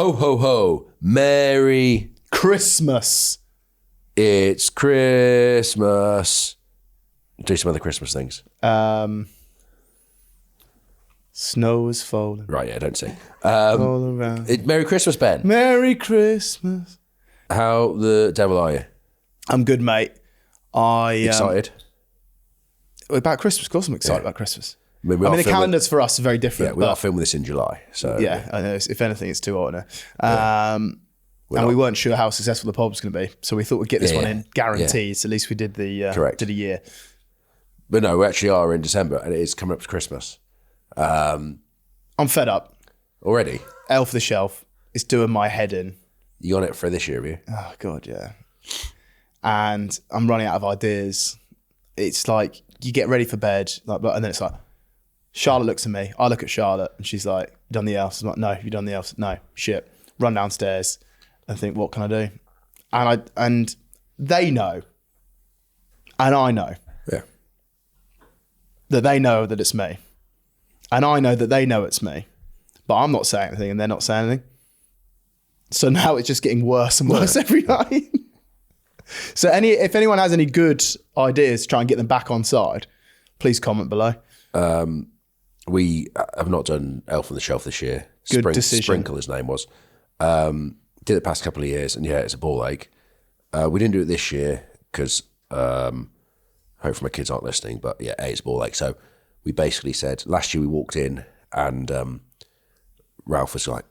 Ho, ho, ho. Merry Christmas. It's Christmas. Do some other Christmas things. Snow is falling. Right, yeah, don't sing. All around. Merry Christmas, Ben. Merry Christmas. How the devil are you? I'm good, mate. Excited? About Christmas, of course I'm excited about Christmas. I mean, the calendars for us are very different. Yeah, we are filming this in July. So yeah, I know. If anything, it's too hot now. And we weren't sure how successful the pod was going to be. So we thought we'd get this one in guaranteed. So at least we did the did a year. But no, we actually are in December and it is coming up to Christmas. I'm fed up. Already? Elf the Shelf is doing my head in. You on it for this year, have you? Oh, God, yeah. And I'm running out of ideas. It's like you get ready for bed, and then it's like, Charlotte looks at me. I look at Charlotte and she's like, you done the elves? I'm like, no. You done the elves? No. Shit. Run downstairs and think, what can I do? And they know. And I know. Yeah. That they know that it's me. And I know that they know it's me. But I'm not saying anything and they're not saying anything. So now it's just getting worse and worse every night. So if anyone has any good ideas to try and get them back on side, please comment below. We have not done Elf on the Shelf this year. Good decision. Sprinkle, his name was. Did it the past couple of years, and yeah, it's a ball ache. We didn't do it this year because hopefully my kids aren't listening, but yeah, it's a ball ache. So we basically said, last year we walked in and Ralph was like,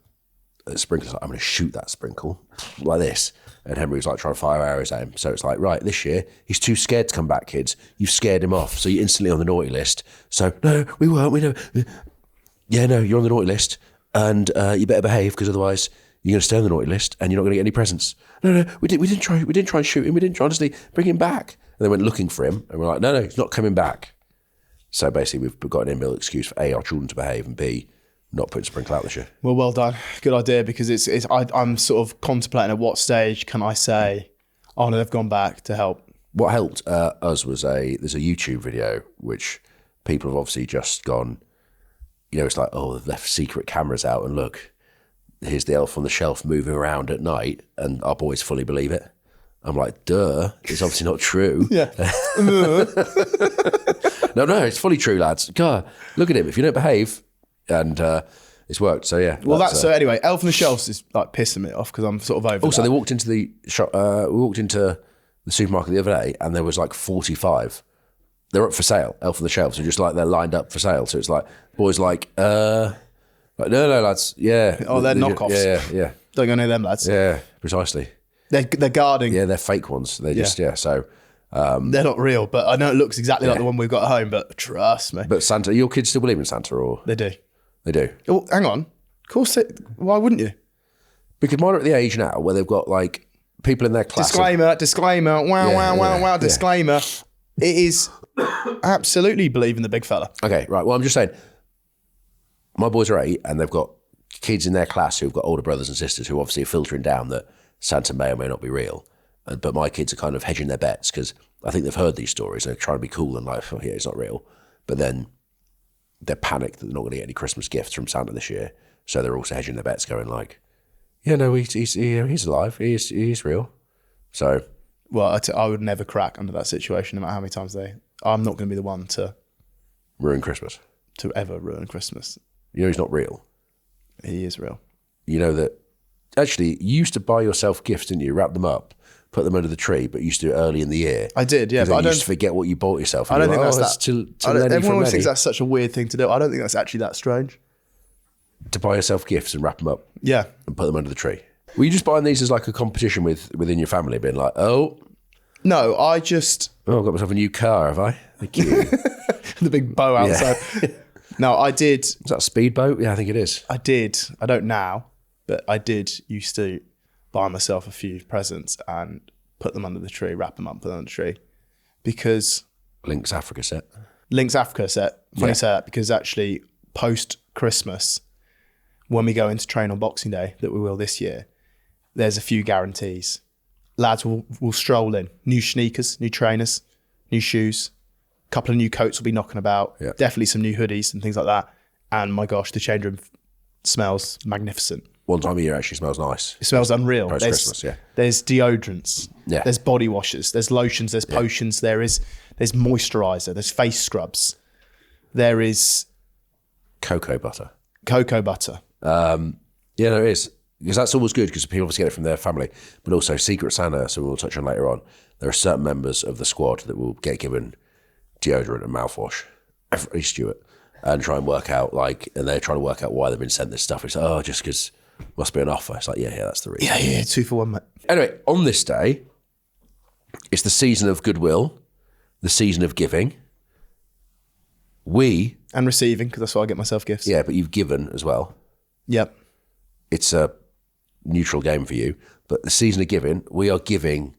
Sprinkle's like, I'm going to shoot that Sprinkle like this. And Henry was like trying to fire arrows at him. So it's like, right, this year, he's too scared to come back, kids. You've scared him off. So you're instantly on the naughty list. So, no, we weren't. We know. Yeah, no, you're on the naughty list. And you better behave because otherwise you're going to stay on the naughty list and you're not going to get any presents. No, we didn't try and shoot him. We didn't try, honestly, bring him back. And they went looking for him. And we're like, no, he's not coming back. So basically, we've got an inbuilt excuse for A, our children to behave, and B, not putting Sprinkle out this year. Well done. Good idea, because I'm sort of contemplating at what stage can I say, oh no, they've gone back to help. What helped us was there's a YouTube video which people have obviously just gone, it's like, oh, they've left secret cameras out and look, here's the elf on the shelf moving around at night, and our boys fully believe it. I'm like, duh, it's obviously not true. Yeah. No, it's fully true, lads. God, look at him. If you don't behave, and it's worked. So yeah. Well, so anyway, Elf on the Shelf is like pissing me off because I'm sort of over. Also, they walked into the shop. We walked into the supermarket the other day, and there was like 45. They're up for sale. Elf on the Shelf. So just like they're lined up for sale. So it's like boys like no, lads. Yeah. Oh, they're knockoffs. Yeah. Don't go near them, lads. Yeah, precisely. They're guarding. Yeah, they're fake ones. They're just So. They're not real, but I know it looks exactly like the one we've got at home, but trust me. But Santa, your kids still believe in Santa, or? They do. They do? Oh, hang on. Of course, why wouldn't you? Because mine are at the age now where they've got like people in their class. Disclaimer, wow, disclaimer. It is absolutely believe in the big fella. Okay, right. Well, I'm just saying, my boys are 8 and they've got kids in their class who've got older brothers and sisters who obviously are filtering down that Santa may or may not be real. But my kids are kind of hedging their bets because I think they've heard these stories and they're trying to be cool and like, oh yeah, it's not real. But then they're panicked that they're not going to get any Christmas gifts from Santa this year. So they're also hedging their bets going like, yeah, no, he's alive. He's real. So. Well, I would never crack under that situation no matter how many times I'm not going to be the one to. Ruin Christmas. To ever ruin Christmas. You know he's not real. He is real. You know that, actually, you used to buy yourself gifts, didn't you? Wrap them up. Put them under the tree, but you used to do it early in the year. I did, yeah. But I don't used to forget what you bought yourself. I don't think like, that's that. Everyone always thinks that's such a weird thing to do. I don't think that's actually that strange. To buy yourself gifts and wrap them up. Yeah. And put them under the tree. Were you just buying these as like a competition within your family, being like, oh. No, I just. Oh, I've got myself a new car, have I? Thank you. The big bow outside. Yeah. No, I did. Is that a speedboat? Yeah, I think it is. I did. I don't now, but I did used to buy myself a few presents and put them under the tree, wrap them up, put them under the tree. Because... Link's Africa set. Funny say that, because actually post-Christmas, when we go into train on Boxing Day, that we will this year, there's a few guarantees. Lads will stroll in. New sneakers, new trainers, new shoes. A couple of new coats will be knocking about. Yeah. Definitely some new hoodies and things like that. And my gosh, the change room smells magnificent. one time a year actually smells nice. It smells unreal. Post Christmas, yeah. There's deodorants. Yeah. There's body washes. There's lotions. There's potions. There's moisturizer. There's face scrubs. There is Cocoa butter. Yeah, there is. Because that's always good because people obviously get it from their family. But also Secret Santa, so we'll touch on later on, there are certain members of the squad that will get given deodorant and mouthwash every Stuart and try and work out and they're trying to work out why they've been sent this stuff. It's like, just because must be an offer. It's like, yeah, that's the reason. Yeah, 2 for 1, mate. Anyway, on this day, it's the season of goodwill, the season of giving. And receiving, because that's why I get myself gifts. Yeah, but you've given as well. Yep. It's a neutral game for you, but the season of giving, we are giving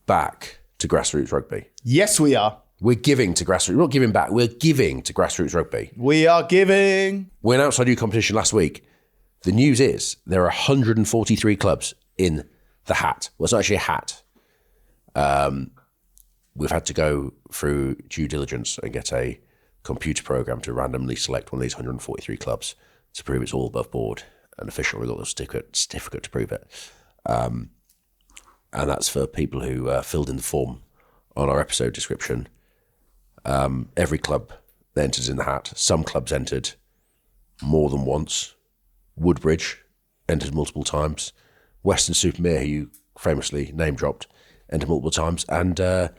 back to grassroots rugby. Yes, we are. We're giving to grassroots. We're not giving back. We're giving to grassroots rugby. We are giving. We announced our new competition last week. The news is there are 143 clubs in the hat. Well, it's not actually a hat. We've had to go through due diligence and get a computer program to randomly select one of these 143 clubs to prove it's all above board and official. We've got the certificate to prove it. And that's for people who filled in the form on our episode description. Every club that enters in the hat. Some clubs entered more than once. Woodbridge entered multiple times. Western-super-Mare, who you famously name-dropped, entered multiple times. And I'm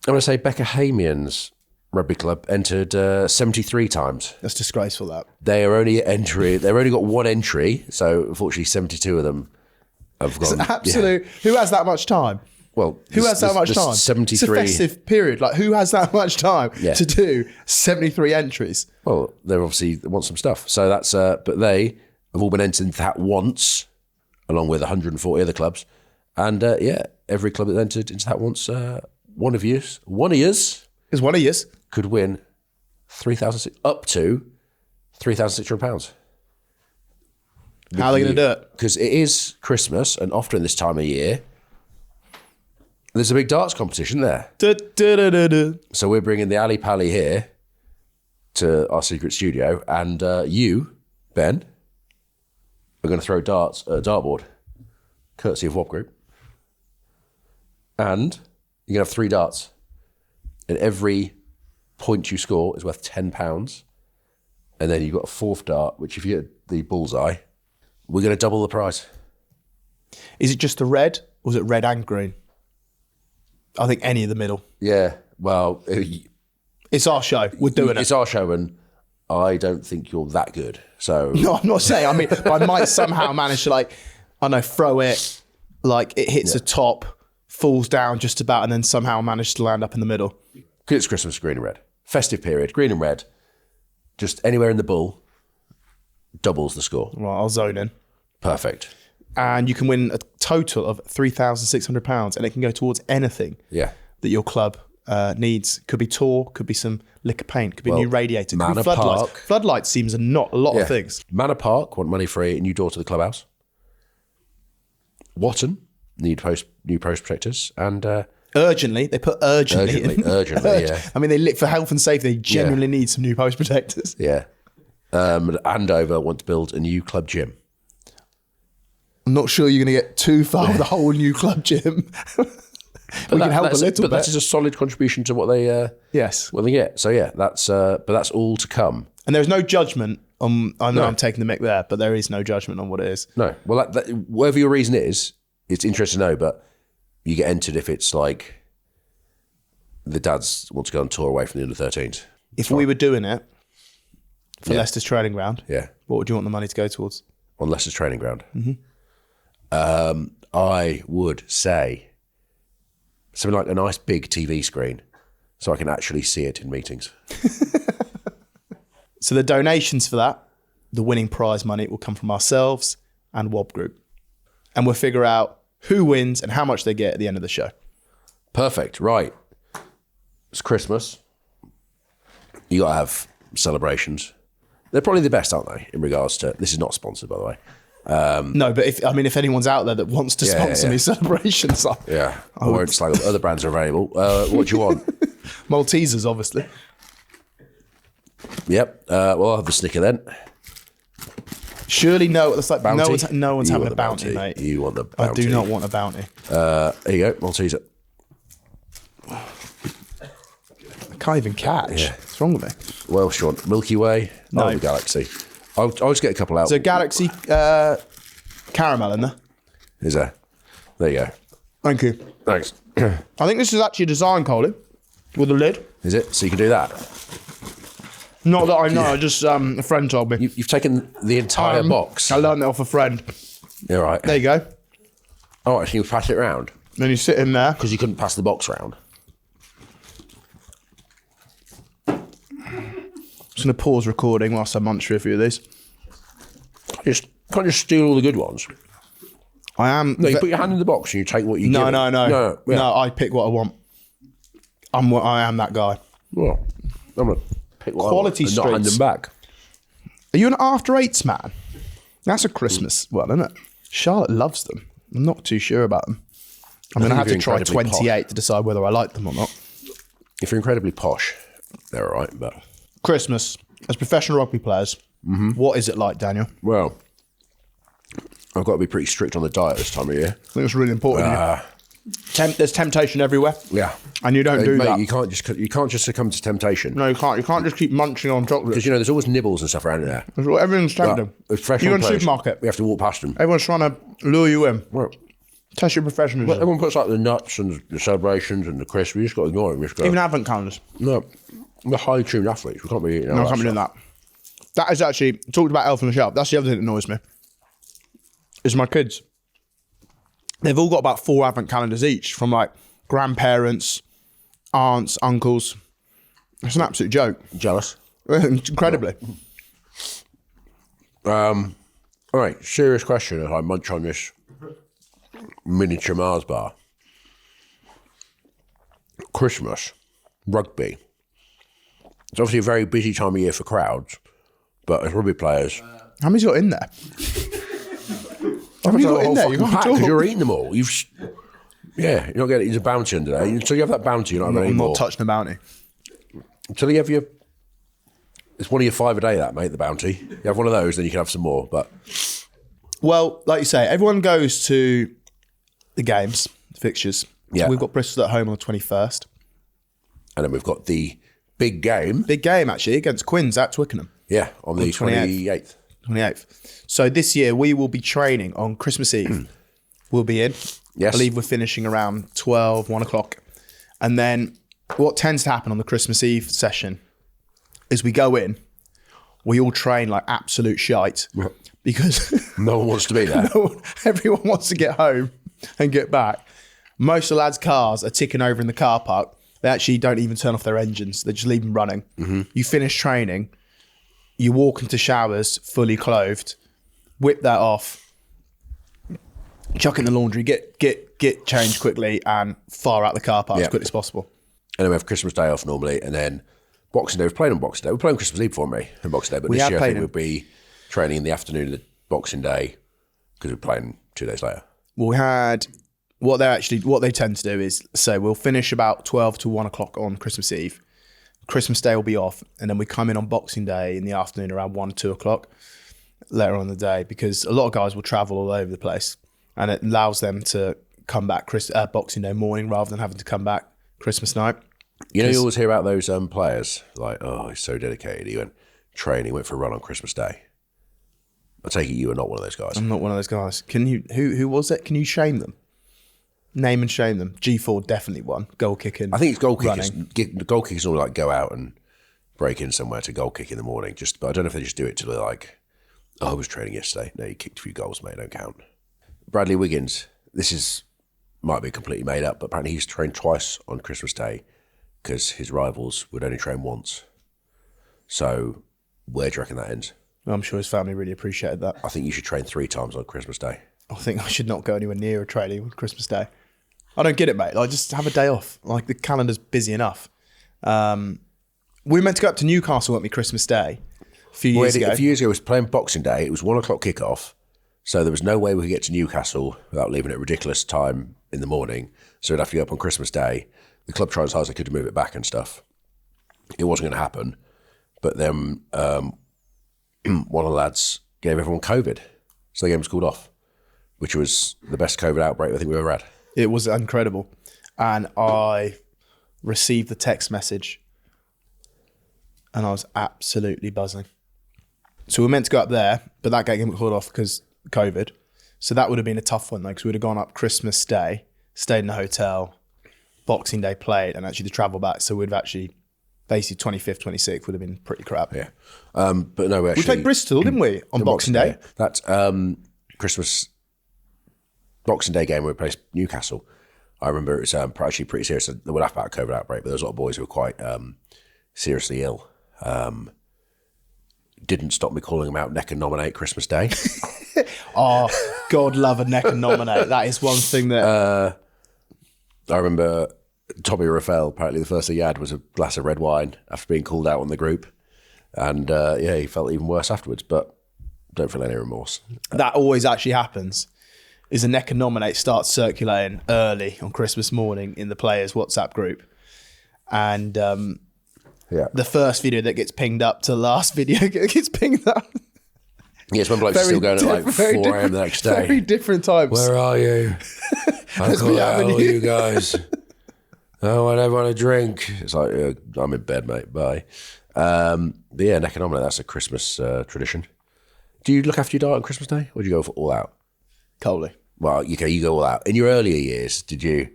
going to say Beckerhamians Rugby Club entered 73 times. That's disgraceful, that. They've only got one entry, so unfortunately 72 of them have gone. It's absolute. Yeah. Who has that much time? Well, who has that much time? 73. It's a festive period. Like, who has that much time to do 73 entries? Well, they want some stuff. So that's, but they have all been entered into that once, along with 140 other clubs. And every club that entered into that once, one of yous could win up to £3,600. How are they going to do it? Because it is Christmas, and often this time of year, there's a big darts competition there. So we're bringing the Ali Pally here to our secret studio, and you, Ben, are going to throw darts at a dartboard, courtesy of WOB Group. And you're going to have 3 darts. And every point you score is worth £10. And then you've got a 4th dart, which if you get the bullseye, we're going to double the prize. Is it just the red, or is it red and green? I think any in the middle. Yeah, well... it's our show. We're doing it. It's our show, and I don't think you're that good. So no, I'm not saying. I mean, I might somehow manage to throw it, it hits the top, falls down just about, and then somehow manage to land up in the middle. Because it's Christmas, green and red. Festive period, green and red. Just anywhere in the bull doubles the score. Right, I'll zone in. Perfect. And you can win a total of £3,600, and it can go towards anything that your club needs. Could be tour, could be some liquor paint, could be a new radiator, could be floodlights. Park. Floodlights seems a lot of things. Manor Park want money for a new door to the clubhouse. Watton need new post protectors, and urgently, they put urgently, yeah. I mean, for health and safety, they genuinely need some new post protectors. Yeah. Andover want to build a new club gym. I'm not sure you're going to get too far with a whole new club gym. We can help a little bit. But that is a solid contribution to what they what they get. So yeah, that's all to come. And there's no judgment on. I know I'm taking the mick there, but there is no judgment on what it is. No. Well, whatever your reason is, it's interesting to know. But you get entered if it's like the dads want to go on tour away from the under-13s. If we were doing it for Leicester's training ground, what would you want the money to go towards? On Leicester's training ground. Mm-hmm. I would say something like a nice big TV screen so I can actually see it in meetings. So the donations for that, the winning prize money, will come from ourselves and WOB Group. And we'll figure out who wins and how much they get at the end of the show. Perfect. Right. It's Christmas. You got to have celebrations. They're probably the best, aren't they, in regards to... This is not sponsored, by the way. No, but if anyone's out there that wants to sponsor me celebrations, I won't slag up. Other brands are available. What do you want? Maltesers, obviously. Yep. Well, I'll have the Snicker then. Surely no. It's like Bounty? no one's You having want a the bounty, mate. You want the bounty. I do not want a bounty. There you go. Malteser. I can't even catch. Yeah. What's wrong with me? Welsh one. Milky Way. No. The Galaxy. I'll just get a couple out. So Galaxy caramel in there. Is there? There you go. Thank you. Thanks. I think this is actually a design, Colin, with a lid. Is it? So you can do that? Not that I know. Just a friend told me. You've taken the entire box. I learned it off a friend. Yeah, right. There you go. Oh, actually, you pass it round Then you sit in there. because you couldn't pass the box round. Just going to pause recording whilst I munch through a few of these. Can't just steal all the good ones. I am. No, you put your hand in the box and you take what you No, give. no. Yeah. No, I pick what I want. I am that guy. Well, I'm gonna pick what Quality I want and not hand streets. them back. Are you an after eights man? That's a Christmas one, isn't it? Charlotte loves them. I'm not too sure about them. I'm going to have to try incredibly 28 to decide whether I like them or not. If you're incredibly posh, they're all right. But Christmas, as professional rugby players, what is it like, Daniel? well, I've got to be pretty strict on the diet this time of year. I think it's really important. There's temptation everywhere. Yeah, And you don't do mate, that. You can't just succumb to temptation. No, you can't. You can't just keep munching on chocolate. Because there's always nibbles and stuff around there. Everything's tempting. But with fresh You go in the players, supermarket. we have to walk past them. Everyone's trying to lure you in. Well, Test your professionalism. everyone puts like the nuts and the celebrations and the crisps. We just got to ignore them. We just go, Even advent calendars. no, we're highly tuned athletes. We can't be eating all No, I that can't be doing stuff. that. That is actually, talked about Elf on the Shelf. That's the other thing that annoys me. Is my kids. They've all got about 4 advent calendars each from like grandparents, aunts, uncles. It's an absolute joke. Jealous. Incredibly. All right, serious question as I munch on this miniature Mars bar. Christmas, rugby. It's obviously a very busy time of year for crowds, but as rugby players, How many's got in there? How many got in there? You can't because talk. you're eating them all. You're not getting it's a bounty under there. Until you have that bounty, you're not having any I'm more. not touching the bounty. Until you have your, it's one of your 5 a day that, mate, the bounty. You have one of those, then you can have some more. But Well, like you say, everyone goes to the games, the fixtures. Yeah. We've got Bristol at home on the 21st. and then we've got the big game. Big game, actually, against Quins at Twickenham. Yeah, on the 28th. 28th. 28th. So this year we will be training on Christmas Eve. We'll be in. Yes. I believe we're finishing around 12, 1 o'clock. And then what tends to happen on the Christmas Eve session is we go in, we all train like absolute shite because No one wants to be there. everyone wants to get home and get back. Most of the lads' cars are ticking over in the car park. They actually don't even turn off their engines. They just leave them running. You finish training, you walk into showers fully clothed, whip that off, chuck it in the laundry, get changed quickly and fire out the car park as quickly as possible. And then we have Christmas Day off normally, and then Boxing Day. We've played on Boxing Day. We're playing Christmas Eve for me on Boxing Day, but We this have year I played think him. we'll be training in the afternoon of the Boxing Day because we're playing 2 days later. Well, we had what they tend to do is so we'll finish about 12 to 1 o'clock on Christmas Eve. Christmas Day will be off, and then we come in on Boxing Day in the afternoon around 1, 2 o'clock later on in the day because a lot of guys will travel all over the place, and it allows them to come back Boxing Day morning rather than having to come back Christmas night. You know, you always hear about those players like, oh, he's so dedicated. He went training, went for a run on Christmas Day. I take it you are not one of those guys. I'm not one of those guys. Can you? Who was it? Can you shame them? Name and shame them. G4 definitely won. Goal kicking. I think it's goal kickers. running. The goal kickers all like go out and break in somewhere to goal kick in the morning. But I don't know if they just do it to like, oh, I was training yesterday. No, you kicked a few goals, mate. Don't count. Bradley Wiggins. Might be completely made up, but apparently he's trained twice on Christmas Day because his rivals would only train once. So where do you reckon that ends? I'm sure his family really appreciated that. I think you should train 3 times on Christmas Day. I think I should not go anywhere near a training on Christmas Day. I don't get it, mate. Like, just have a day off. Like, the calendar's busy enough. We were meant to go up to Newcastle, weren't we, Christmas Day? A few years ago. A few years ago, it was playing Boxing Day. It was 1 o'clock kickoff. So there was no way we could get to Newcastle without leaving at a ridiculous time in the morning. So we'd have to get up on Christmas Day. The club tried as hard as they could to move it back and stuff. It wasn't going to happen. But then one of the lads gave everyone COVID. So the game was called off, which was the best COVID outbreak I think we've ever had. It was incredible. And I received the text message and I was absolutely buzzing. So we were meant to go up there, but that game got called off because COVID. So that would have been a tough one though, because we would have gone up Christmas Day, stayed in the hotel, Boxing Day played, and actually the travel back. So we'd have actually, basically 25th, 26th would have been pretty crap. Yeah. But no, we played Bristol, didn't we, on Boxing Day? That's Christmas Boxing Day game where we played Newcastle. I remember it was actually pretty serious. They would laugh about a COVID outbreak, but there was a lot of boys who were quite seriously ill. Didn't stop me calling them out neck and nominate Christmas Day. Oh, God love a neck and nominate. That is one thing that... I remember Tommy Raphael, apparently the first thing he had was a glass of red wine after being called out on the group. And he felt even worse afterwards, but don't feel any remorse. That always actually happens, is a neck and nominate starts circulating early on Christmas morning in the players' WhatsApp group. And the first video that gets pinged up to the last video gets pinged up. Yes, when blokes are still going at like 4 a.m. the next day. Very different times. Where are you? I call out all you guys. Oh, I don't want a drink. It's like, I'm in bed, mate. Bye. But yeah, neck and nominate, that's a Christmas tradition. Do you look after your diet on Christmas Day, or do you go for all out? Coley. Well, you go all out. In your earlier years, did you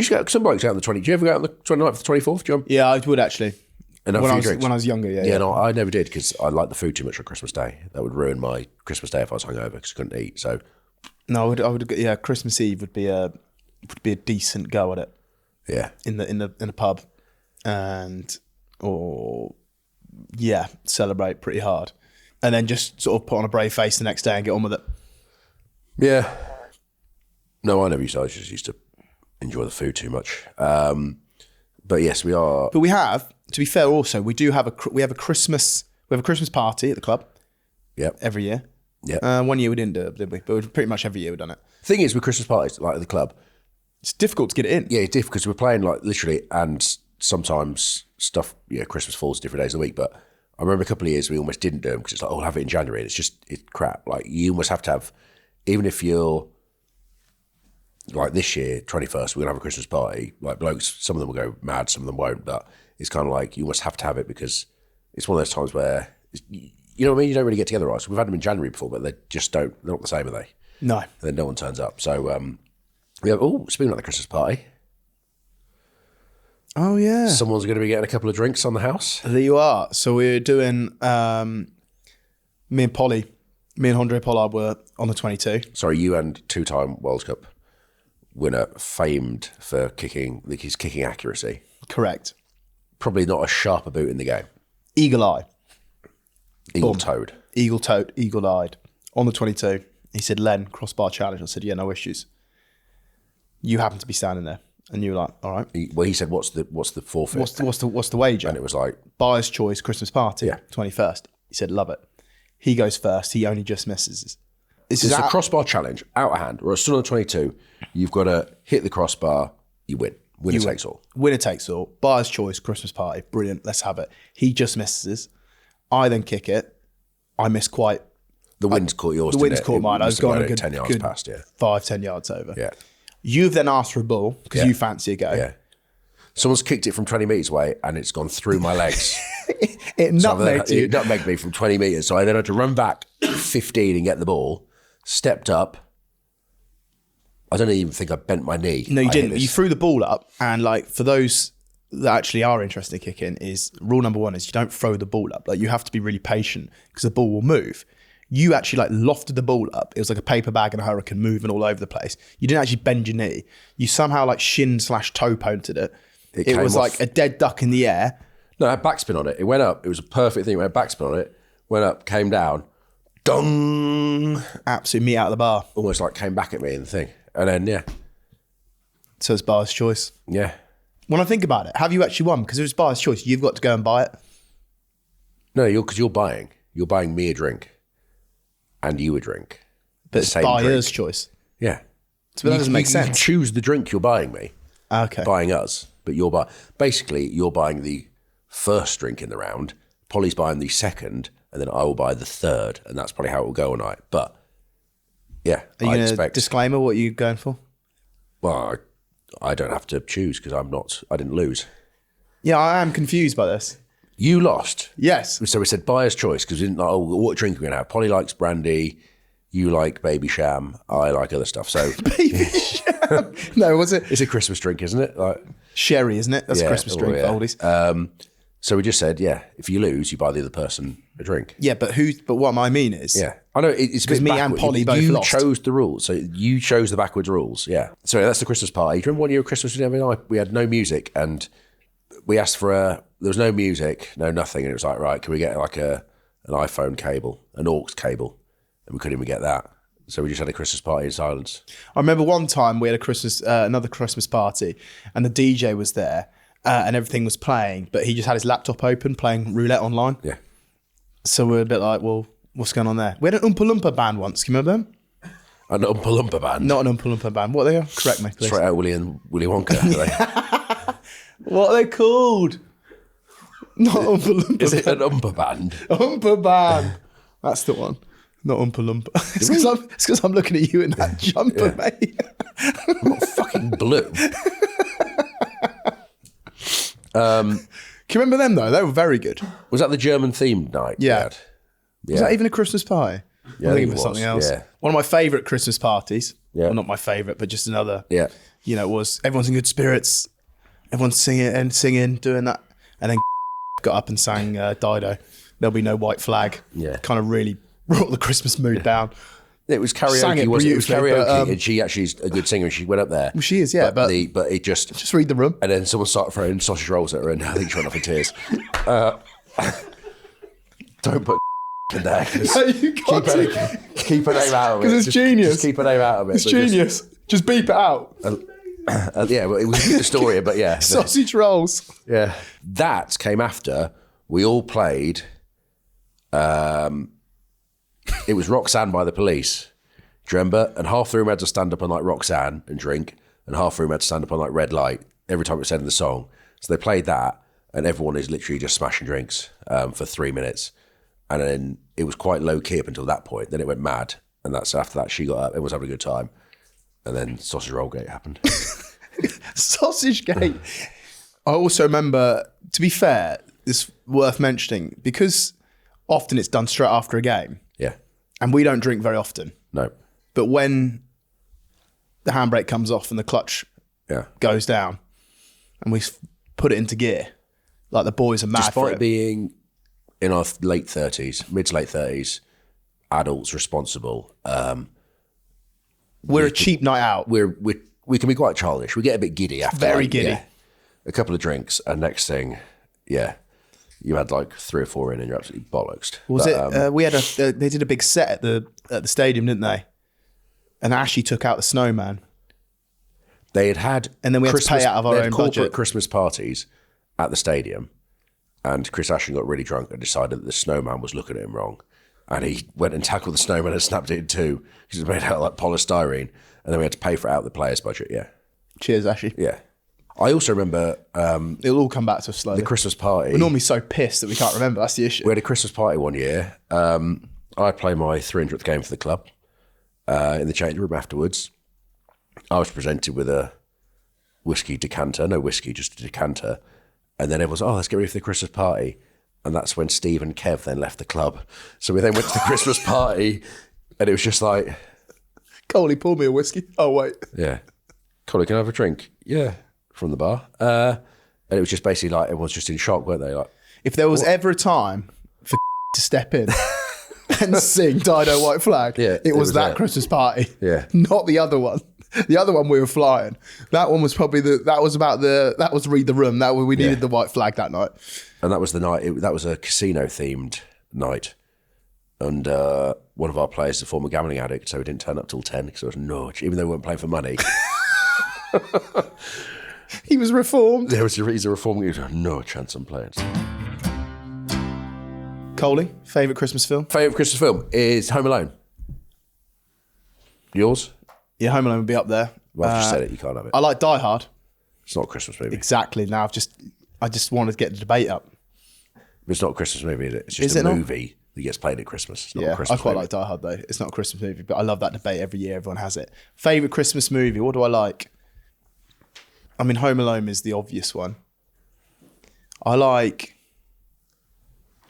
go, some blokes out on the 20th, do you ever go out on the 29th, the 24th? Do you Yeah, I would actually. Enough when, for I your was, drinks? when I was younger, yeah. Yeah, no, I never did because I liked the food too much on Christmas Day. That would ruin my Christmas Day if I was hungover because I couldn't eat. So, no, I would. Yeah, Christmas Eve would be a decent go at it. Yeah, in the pub, and celebrate pretty hard, and then just sort of put on a brave face the next day and get on with it. Yeah. No, I never used to. I just used to enjoy the food too much. But yes, we are. But we have, to be fair, also we have a Christmas party at the club. Yep. Every year. Yeah. 1 year we didn't do it, did we? But pretty much every year we've done it. Thing is, with Christmas parties like at the club, it's difficult to get it in. yeah, it's difficult because we're playing like literally, and sometimes stuff. Yeah, Christmas falls different days of the week. But I remember a couple of years we almost didn't do them because it's like, oh, we'll have it in January. And it's crap. Like you almost have to have, even if you're like this year, 21st, we're gonna have a Christmas party. Like blokes, some of them will go mad, some of them won't. But it's kind of like you almost have to have it because it's one of those times where you know what I mean. You don't really get together, right? So we've had them in January before, but they just don't. They're not the same, are they? No. And then no one turns up. So we have. Oh, speaking of the Christmas party, Oh yeah. someone's going to be getting a couple of drinks on the house. There you are. So we're doing. Me and Andre Pollard were on the 22. Sorry, you and two-time World Cup winner, famed for his kicking accuracy. Correct. Probably not a sharper boot in the game. Eagle eye. Eagle-toed. Eagle-toed, eagle-eyed. On the 22. He said, Len, crossbar challenge. I said, yeah, no issues. You happen to be standing there. And you were like, all right. He said, what's the forfeit? What's the wager? And it was like, Buyer's choice Christmas party. Yeah. 21st. He said, love it. He goes first. He only just misses. it's a crossbar challenge, out of hand. Or still on the 22, you've got to hit the crossbar, you win. Winner takes all. Winner takes all. Buyer's choice, Christmas party. Brilliant. Let's have it. He just misses. I then kick it. I miss quite. The wind's caught yours. The wind's caught mine. I was going a good 10 yards good past, yeah. 5-10 yards over. Yeah. You've then asked for a ball because Yeah. you fancy a go. Yeah. Someone's kicked it from 20 metres away and it's gone through my legs. It nutmegged you. It nutmegged me from 20 metres. So I then had to run back 15 and get the ball. Stepped up. I don't even think I bent my knee. No, you I hit didn't. this. You threw the ball up, and like for those that actually are interested in kicking, is rule number one is you don't throw the ball up. Like you have to be really patient because the ball will move. You actually like lofted the ball up. It was like a paper bag in a hurricane moving all over the place. You didn't actually bend your knee. You somehow like shin/toe pointed it. It came was off. like a dead duck in the air. No, I had backspin on it. It went up. It was a perfect thing. I had backspin on it. Went up, came down. Dong! Absolute meat out of the bar. Almost like came back at me and the thing. And then, yeah. So it's buyer's choice. Yeah. When I think about it, have you actually won? Because it was buyer's choice. You've got to go and buy it. No, because you're buying. You're buying me a drink. And you a drink. But it's same buyer's drink. choice. Yeah. So that doesn't make You sense. choose the drink you're buying me. Okay. Buying us. But you're buying the first drink in the round. Polly's buying the second. and then I will buy the third, and that's probably how it will go all night. But yeah, Are you I gonna expect. disclaimer? What are you going for? Well, I don't have to choose because I didn't lose. Yeah, I am confused by this. You lost. Yes. So we said buyer's choice because we didn't know what drink we're going to have. Polly likes brandy. You like baby sham. I like other stuff. So Baby sham. No, was it? it's a Christmas drink, isn't it? Like, Sherry, isn't it? That's a Christmas drink for oldies. So we just said, yeah, if you lose, you buy the other person a drink. Yeah, but what I mean is... Yeah. I know it's because me and Polly both you lost. chose the rules. So you chose the backwards rules. Yeah. So that's the Christmas party. Do you remember one year at Christmas we had no music and we asked for there was no music, no nothing. And it was like, right, can we get like an iPhone cable, an aux cable? And we couldn't even get that. So we just had a Christmas party in silence. I remember one time we had another Christmas party and the DJ was there and everything was playing, but he just had his laptop open playing roulette online. Yeah. So we're a bit like, well, what's going on there? We had an Oompa Loompa band once. Can you remember them? An Oompa Loompa band? Not an Oompa Loompa band. What are they? Correct me, please. Straight out Willy Wonka. Are they? What are they called? Not Oompa Loompa. Is it an Oompa band? Oompa band. That's the one. Not Oompa Loompa. It's because I'm looking at you in that jumper, mate. I'm not fucking blue. Can you remember them though? They were very good. Was that the German themed night? Yeah. Was that even a Christmas party? Yeah, I'm I think thinking it of something was, else. yeah. One of my favourite Christmas parties. Yeah. Well, not my favourite, but just another. Yeah. Was everyone's in good spirits. Everyone's singing, doing that. And then got up and sang Dido. There'll be no white flag. Yeah. Kind of really brought the Christmas mood down. It was karaoke. Sang it Wasn't it? It was beautifully, karaoke, but, and she actually is a good singer. And she went up there. Well, she is, yeah. But it just read the room. And then someone started throwing sausage rolls at her, and I think she went off in tears. Don't put in there. Keep her name out of it. Because it's genius. Just keep her name out of it. It's genius. Just beep it out. Yeah, well, it was the story, but yeah. Sausage rolls. Yeah. That came after we all played. It was Roxanne by the Police. Do you remember? And half the room had to stand up on like Roxanne and drink, and half the room had to stand up on like Red Light every time it said in the song. So they played that, and everyone is literally just smashing drinks for 3 minutes. And then it was quite low key up until that point. Then it went mad, and that's after that she got up. Everyone was having a good time, and then Sausage Roll Gate happened. Sausage Gate. I also remember, to be fair, it's worth mentioning because often it's done straight after a game. Yeah. And we don't drink very often. No. But when the handbrake comes off and the clutch goes down and we put it into gear, like the boys are mad for Despite it. being in our late 30s, mid to late 30s, adults responsible, We're a cheap night out. we can be quite childish. We get a bit giddy after. Very like, giddy. yeah, a couple of drinks, and next thing, you had like 3 or 4 in, and you're absolutely bollocks. We had they did a big set at the stadium, didn't they? And Ashley took out the snowman. They had And then we had to pay out of our they had own corporate budget. Christmas parties at the stadium, and Chris Ashley got really drunk and decided that the snowman was looking at him wrong, and he went and tackled the snowman and snapped it in two because it was made out of like polystyrene, and then we had to pay for it out of the players' budget. Yeah, Cheers, Ashley. yeah. I also remember It'll all come back to us slowly. the Christmas party. We're normally so pissed that we can't remember. That's the issue. We had a Christmas party one year. I played my 300th game for the club in the change room afterwards. I was presented with a whiskey decanter, no whiskey, just a decanter. And then everyone was, let's get ready for the Christmas party. And that's when Steve and Kev then left the club. So we then went to the Christmas party, and it was just like... Coley, pour me a whiskey. Oh, wait. Yeah. Colin, can I have a drink? Yeah, from the bar. And it was just basically like everyone's just in shock, weren't they? Like, If there was ever a time for to step in and sing Dido White Flag, Yeah, it was that it. Christmas party. Yeah. Not the other one. The other one we were flying. That one was probably that was read the room. That we needed the white flag that night. and that was the night, that was a casino-themed night. And one of our players is a former gambling addict, so he didn't turn up till 10 because there was no, even though we weren't playing for money. He was reformed. He's a reform. He had no chance on playing. Coley, favourite Christmas film? Favourite Christmas film is Home Alone. Yours? Yeah, Home Alone would be up there. Well, I've just said it. You can't have it. I like Die Hard. It's not a Christmas movie. Exactly. Now I just wanted to get the debate up. It's not a Christmas movie, is it? It's Is just it a not? movie It gets played at Christmas. It's not a Yeah, I Christmas quite movie. like Die Hard though. It's not a Christmas movie, but I love that debate every year. Everyone has it. Favorite Christmas movie? What do I like? I mean, Home Alone is the obvious one. I like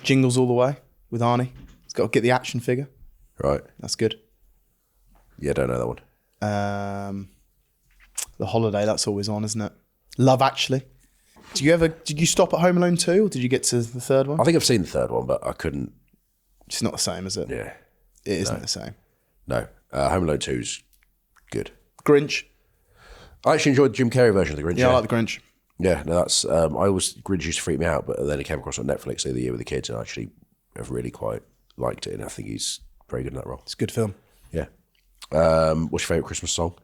Jingles All the Way with Arnie. It's got to get the action figure. Right. That's good. Yeah, don't know that one. The Holiday, that's always on, isn't it? Love Actually. Did you stop at Home Alone 2 or did you get to the third one? I think I've seen the third one, but I couldn't. It's not the same, is it? Yeah. It isn't the same. No. Home Alone 2's good. Grinch. I actually enjoyed the Jim Carrey version of the Grinch. Yeah, I like the Grinch. Yeah, no, that's. Grinch used to freak me out, but then it came across on Netflix the other year with the kids, and I actually have really quite liked it, and I think he's very good in that role. It's a good film. Yeah. What's your favourite Christmas song?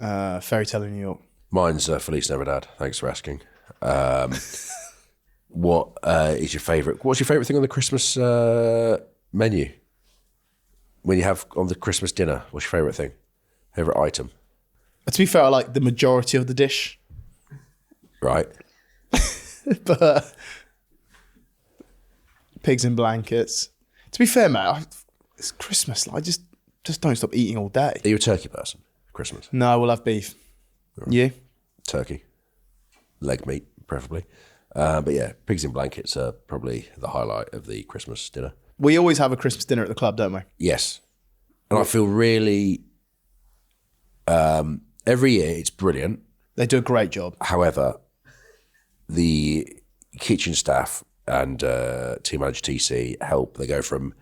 Fairy Tale in New York. Mine's Feliz Navidad. Thanks for asking. What is your favourite? What's your favourite thing on the Christmas menu? When you have on the Christmas dinner, what's your favourite thing? Favourite item? To be fair, I like the majority of the dish, Right. but pigs in blankets. To be fair, mate, it's Christmas. I just don't stop eating all day. Are you a turkey person? Christmas. No, we'll have beef. You? Turkey. Leg meat, preferably. But yeah, pigs in blankets are probably the highlight of the Christmas dinner. We always have a Christmas dinner at the club, don't we? Yes. And I feel really, every year it's brilliant. They do a great job. However, the kitchen staff and team manager TC help. They go from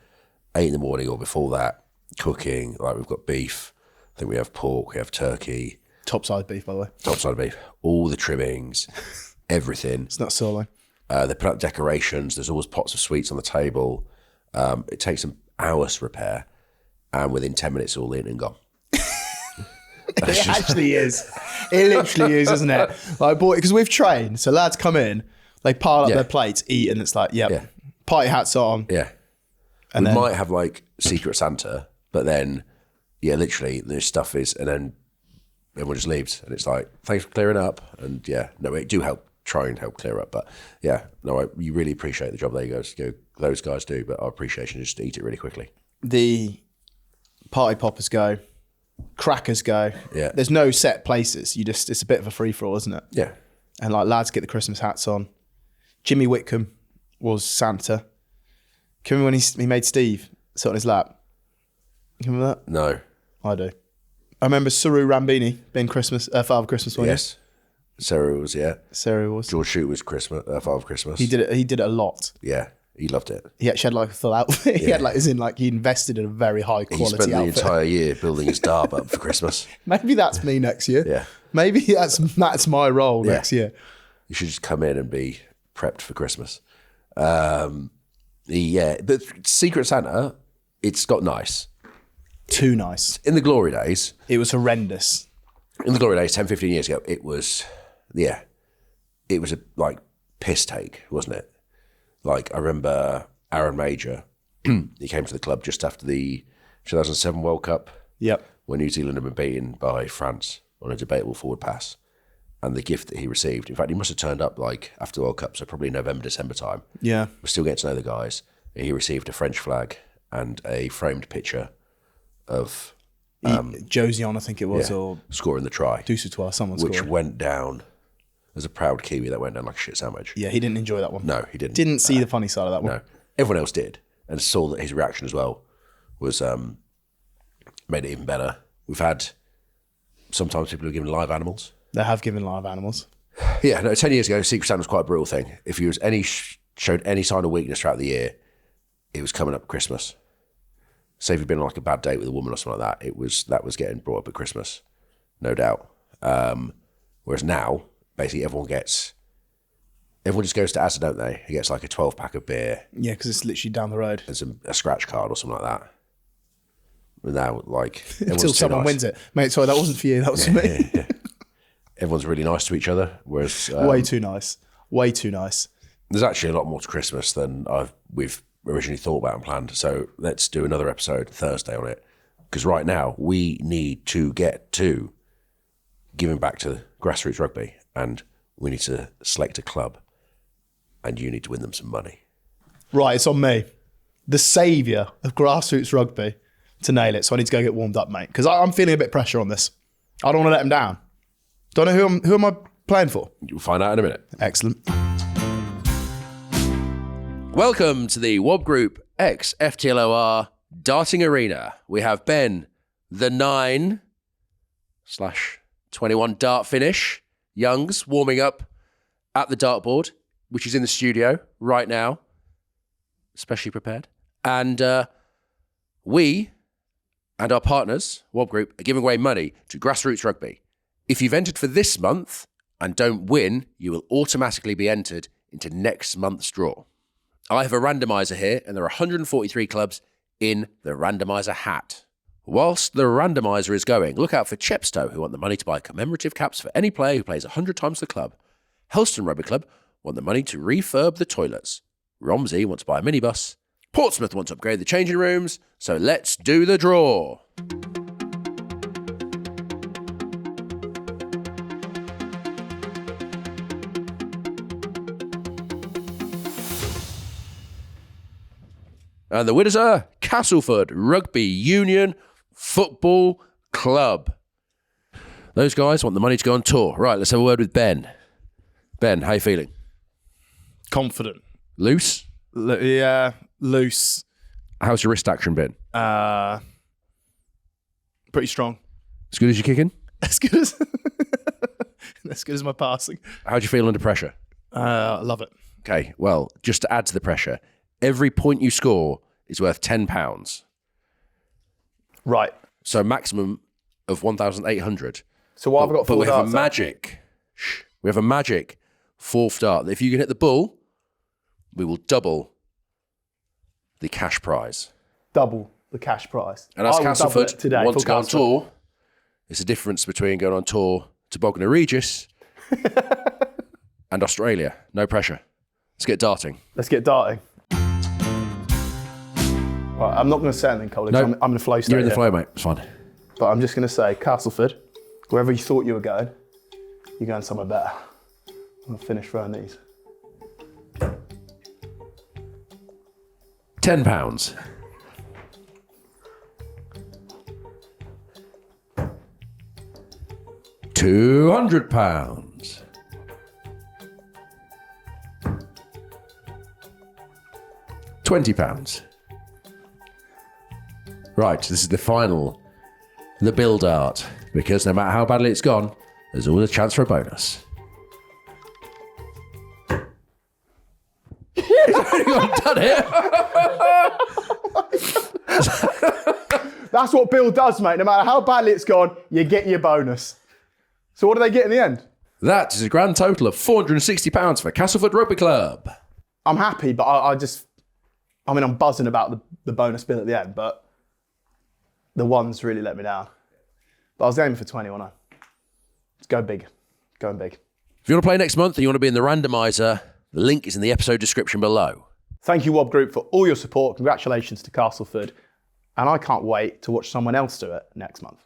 8 in the morning or before that, cooking. Like we've got beef, I think we have pork, we have turkey. Top side beef, by the way. Top side of beef, all the trimmings, everything. It's not solo. They put up decorations. There's always pots of sweets on the table. It takes them hours to repair, and within 10 minutes, all in and gone. It actually is. It literally is, isn't it? Like, boy, because we've trained, so lads come in, they pile up their plates, eat, and it's like, yep, party hats on. Yeah. And we then, might have like Secret Santa, but then, yeah, literally, this stuff is, and then everyone just leaves, and it's like, thanks for clearing up, and yeah, no, we do try and help clear up, but yeah, no, you really appreciate the job those guys do, but our appreciation is just to eat it really quickly. the party poppers go, crackers go. Yeah. There's no set places. It's a bit of a free for all, isn't it? Yeah. And like lads get the Christmas hats on. Jimmy Whitcomb was Santa. Can you remember when he made Steve sit on his lap? You remember that? No. I do. I remember Saru Rambini being Father Christmas one Yes. Sarah was, yeah. Sarah was. George Shute was Father Christmas. He did it a lot. Yeah. He loved it. He actually had like a full outfit. He had he invested in a very high He quality spent the outfit. entire year building his dab up for Christmas. Maybe that's me next year. Yeah. Maybe that's my role next year. You should just come in and be prepped for Christmas. Yeah, but Secret Santa, it's got nice. Too nice. In the glory days, It was horrendous. 10, 15 years ago, it was a like piss take, wasn't it? Like I remember Aaron Major, he came to the club just after the 2007 World Cup. Yep. When New Zealand had been beaten by France on a debatable forward pass. And the gift that he received, in fact, he must have turned up like after the World Cup, so probably November, December time. Yeah. We're still getting to know the guys. He received a French flag and a framed picture of Josie on, I think it was, or scoring the try, Dusautoir, someone which scored. went down as a proud Kiwi that went down like a shit sandwich. Yeah, he didn't enjoy that one. No, he didn't. Didn't see the funny side of that one. No, everyone else did, and saw that his reaction as well was made it even better. We've had sometimes people have given live animals. They have given live animals. Yeah, no. 10 years ago, Secret Santa was quite a brutal thing. If you was showed any sign of weakness throughout the year, it was coming up Christmas. Say if you'd been on like a bad date with a woman or something like that, that was getting brought up at Christmas, no doubt. Whereas now, basically everyone just goes to Asda, don't they? He gets like a 12-pack of beer. Yeah, because it's literally down the road. There's a scratch card or something like that. And now, like, Until someone wins it. Mate, sorry, that wasn't for you, that was for me. Yeah. Everyone's really nice to each other, whereas Way too nice. Way too nice. there's actually a lot more to Christmas than we've originally thought about and planned. So let's do another episode Thursday on it. Because right now we need to get to giving back to grassroots rugby, and we need to select a club, and you need to win them some money. Right, it's on me. The saviour of grassroots rugby to nail it. So I need to go get warmed up, mate. Because I'm feeling a bit of pressure on this. I don't want to let him down. Don't know who am I playing for? You'll find out in a minute. Excellent. Welcome to the WOB Group X FTLOR Darting Arena. We have Ben, the 9/21 dart finish, Youngs, warming up at the dartboard, which is in the studio right now, especially prepared. And we and our partners, WOB Group, are giving away money to Grassroots Rugby. If you've entered for this month and don't win, you will automatically be entered into next month's draw. I have a randomizer here, and there are 143 clubs in the randomizer hat. Whilst the randomizer is going, look out for Chepstow, who want the money to buy commemorative caps for any player who plays 100 times the club. Helston Rugby Club want the money to refurb the toilets. Romsey want to buy a minibus. Portsmouth want to upgrade the changing rooms. So let's do the draw. And the winners are Castleford Rugby Union Football Club. Those guys want the money to go on tour. Right, let's have a word with Ben. Ben, how you feeling? Confident. Loose? Yeah, loose. How's your wrist action been? Pretty strong. As good as your kicking? As good as my passing. How do you feel under pressure? I love it. Okay, well, just to add to the pressure, every point you score is worth £10. Right. So maximum of 1,800. So what I've got but four we have darts a magic. We have a magic fourth dart. If you can hit the bull, we will double the cash prize. Double the cash prize. And as Castleford today wants to go on tour, it's a difference between going on tour to Bognor Regis and Australia. No pressure. Let's get darting. Let's get darting. Right, I'm not going to say anything, Colin. No, I'm in the flow state. You're in the here. flow, mate. It's fine. But I'm just going to say, Castleford, wherever you thought you were going, you're going somewhere better. I'm going to finish throwing these. £10. £200. £20. Right, this is the final, the build art, because no matter how badly it's gone, there's always a chance for a bonus. It's only done it. That's what Bill does, mate. No matter how badly it's gone, you get your bonus. So what do they get in the end? That is a grand total of £460 for Castleford Rugby Club. I'm happy, but I'm buzzing about the bonus bill at the end, but the ones really let me down. But I was aiming for 20, wasn't I? Let's go big. Going big. If you want to play next month and you want to be in the randomizer, the link is in the episode description below. Thank you, WOB Group, for all your support. Congratulations to Castleford. And I can't wait to watch someone else do it next month.